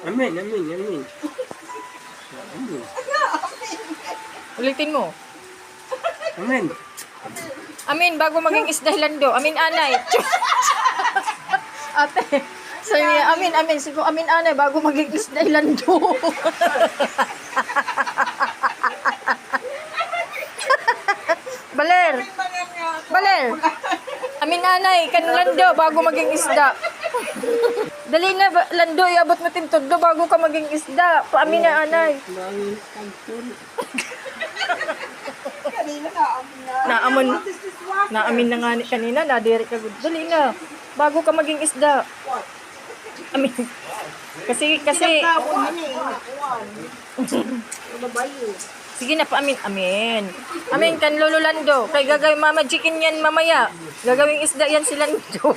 Amin, amin, amin. Amin. Ulitin mo. Amin. Amin, bago maging isda lando. Amin, anay. Ate, sabi niya, amin, amin. Sige, amin, anay, bago maging isda lando. Baler. Baler. Amin, anay, kan lando, bago maging isda. Dali na, lando, iabot mo tintudlo bago ka maging isda. Paamin na, anay. Naamin. Naamin na nga ni kanina, nadiri ka. Dali na, bago ka maging isda. Amin. Kasi. Sige na, paamin. Amin. Amin, kan lolo lando. Kay gagawin mama chicken yan mamaya. Gagawing isda yan si lando.